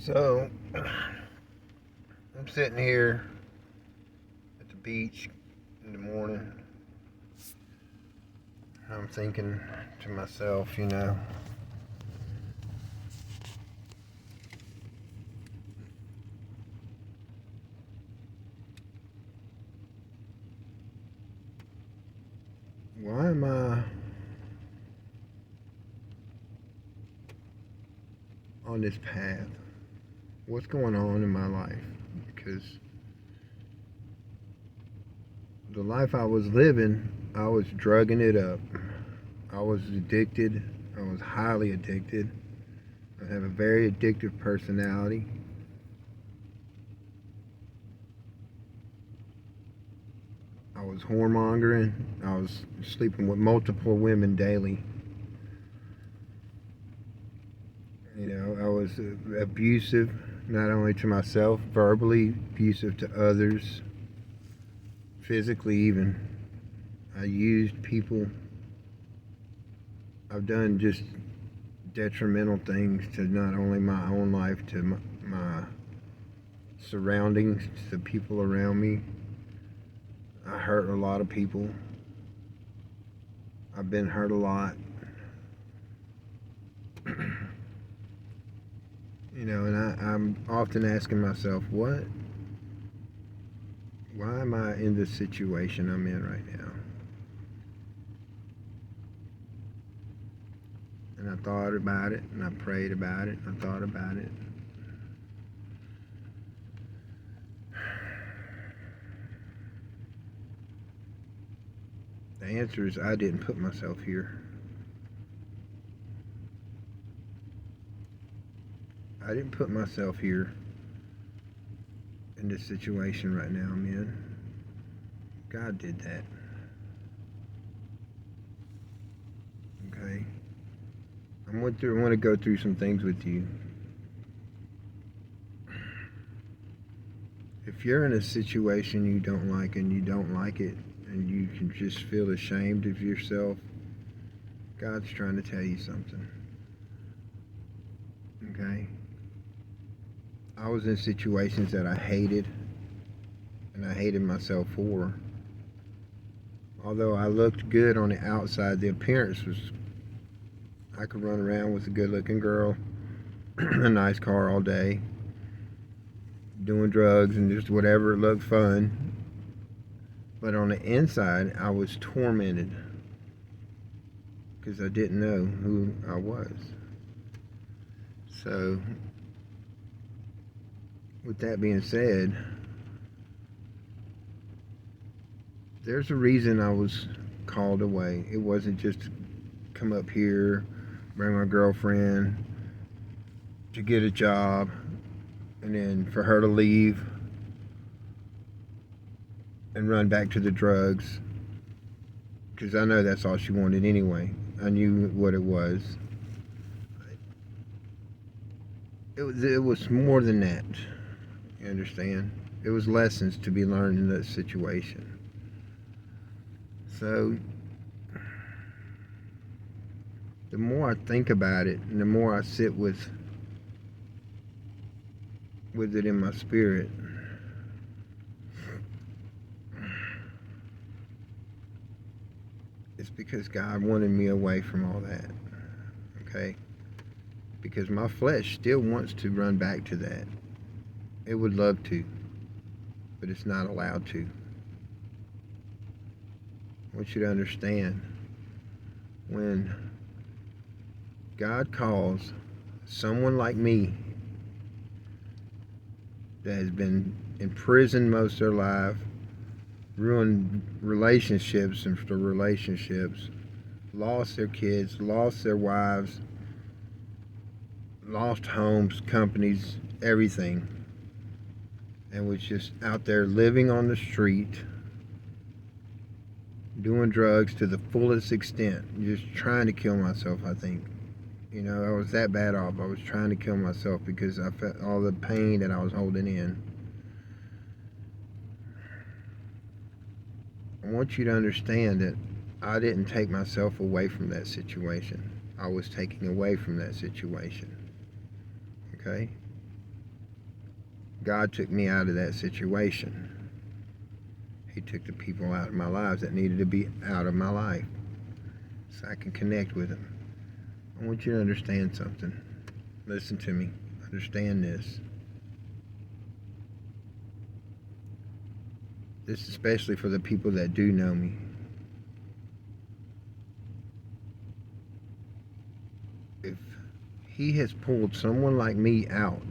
So, I'm sitting here at the beach in the morning. I'm thinking to myself, why am I on this path? What's going on in my life? Because the life I was living, I was drugging it up. I was addicted. I was highly addicted. I have a very addictive personality. I was whoremongering. I was sleeping with multiple women daily. I was abusive, not only to myself, verbally abusive to others, physically even. I used people. I've done just detrimental things to not only my own life, to my surroundings, to the people around me. I hurt a lot of people. I've been hurt a lot. And I'm often asking myself, why am I in this situation I'm in right now? And I thought about it, and I prayed about it, and I thought about it. The answer is I didn't put myself here. I didn't put myself here in this situation right now I'm in. God did that. Okay? I want to go through some things with you. If you're in a situation you don't like and you don't like it and you can just feel ashamed of yourself, God's trying to tell you something. Okay? I was in situations that I hated, and I hated myself for. Although I looked good on the outside, the appearance was, I could run around with a good looking girl, a nice car all day, doing drugs and just whatever looked fun. But on the inside, I was tormented because I didn't know who I was. So, with that being said, there's a reason I was called away. It wasn't just to come up here, bring my girlfriend, to get a job, and then for her to leave and run back to the drugs, because I know that's all she wanted anyway. I knew what it was. It was more than that. You understand? It was lessons to be learned in that situation. So, the more I think about it, and the more I sit with it in my spirit, it's because God wanted me away from all that. Okay? Because my flesh still wants to run back to that. It would love to, but it's not allowed to. I want you to understand, when God calls someone like me that has been in prison most of their life, ruined relationships after relationships, lost their kids, lost their wives, lost homes, companies, everything, and was just out there living on the street, doing drugs to the fullest extent, just trying to kill myself, I think. I was that bad off. I was trying to kill myself because I felt all the pain that I was holding in. I want you to understand that I didn't take myself away from that situation. I was taken away from that situation. Okay? God took me out of that situation. He took the people out of my lives that needed to be out of my life so I can connect with them. I want you to understand something. Listen to me. Understand this. This is especially for the people that do know me. If he has pulled someone like me out,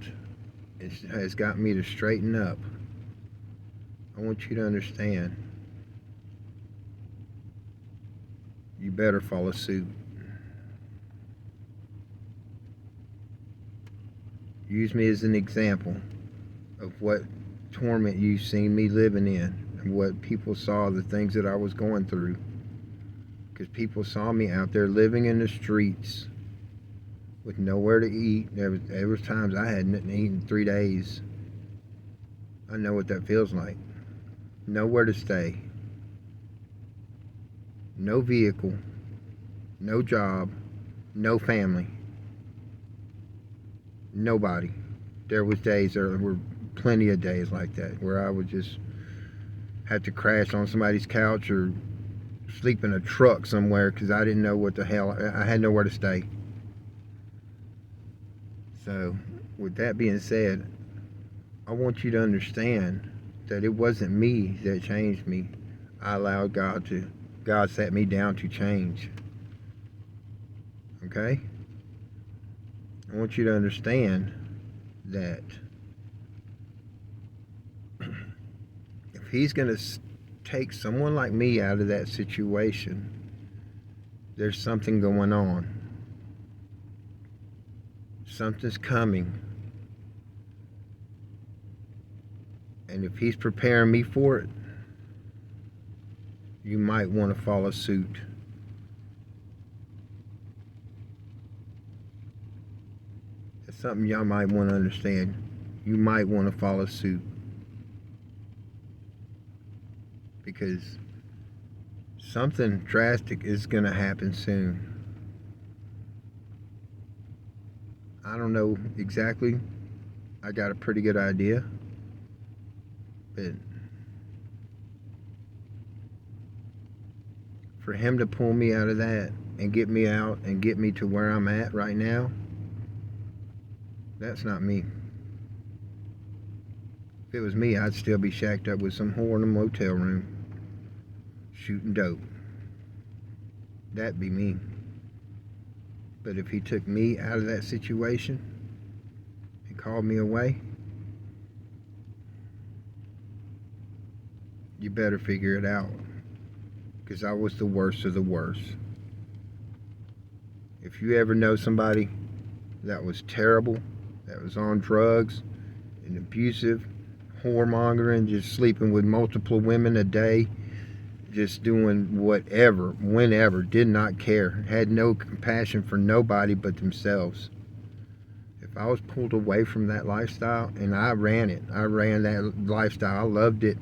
it has got me to straighten up, I want you to understand, you better follow suit. Use me as an example of what torment you've seen me living in and what people saw, the things that I was going through. Because people saw me out there living in the streets with nowhere to eat. There was times I hadn't eaten in 3 days. I know what that feels like. Nowhere to stay. No vehicle. No job. No family. Nobody. There were plenty of days like that where I would just have to crash on somebody's couch or sleep in a truck somewhere because I didn't know what the hell, I had nowhere to stay. So, with that being said, I want you to understand that it wasn't me that changed me. I allowed God sat me down to change. Okay? I want you to understand that if he's going to take someone like me out of that situation, there's something going on. Something's coming. And if he's preparing me for it, you might want to follow suit. That's something y'all might want to understand. You might want to follow suit. Because something drastic is going to happen soon. I don't know exactly. I got a pretty good idea. But for him to pull me out of that and get me out and get me to where I'm at right now, that's not me. If it was me, I'd still be shacked up with some whore in a motel room shooting dope. That'd be me. But if he took me out of that situation and called me away, you better figure it out. Because I was the worst of the worst. If you ever know somebody that was terrible, that was on drugs and abusive, whoremongering, just sleeping with multiple women a day, just doing whatever, whenever, did not care, had no compassion for nobody but themselves. If I was pulled away from that lifestyle, and I ran that lifestyle, I loved it.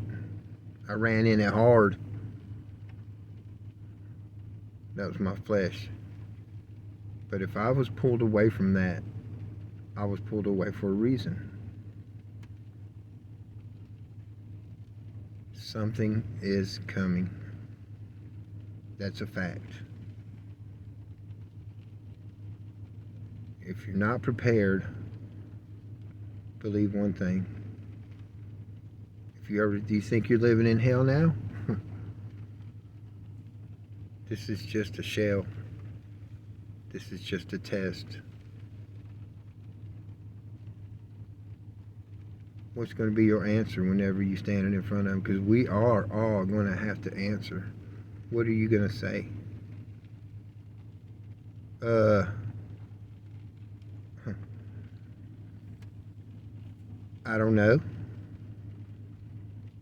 I ran in it hard. That was my flesh. But if I was pulled away from that, I was pulled away for a reason. Something is coming. That's a fact. If you're not prepared, believe one thing. Do you think you're living in hell now? This is just a shell. This is just a test. What's going to be your answer whenever you're standing in front of them? Because we are all going to have to answer. What are you going to say? I don't know.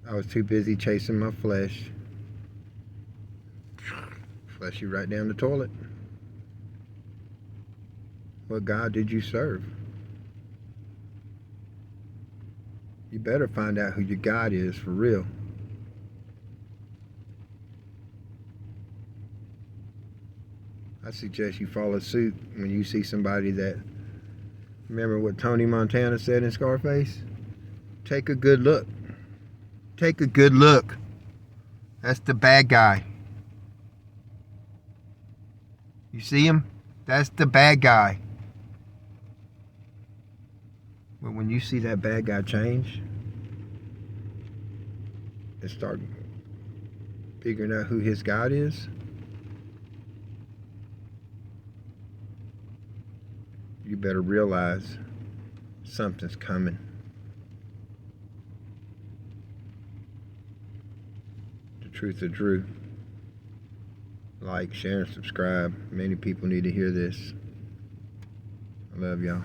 I was too busy chasing my flesh. Flush you right down the toilet. What God did you serve? You better find out who your God is for real. I suggest you follow suit when you see somebody that... Remember what Tony Montana said in Scarface? Take a good look. Take a good look. That's the bad guy. You see him? That's the bad guy. But when you see that bad guy change and start figuring out who his God is, you better realize something's coming. The truth of Drew. Like, share, and subscribe. Many people need to hear this. I love y'all.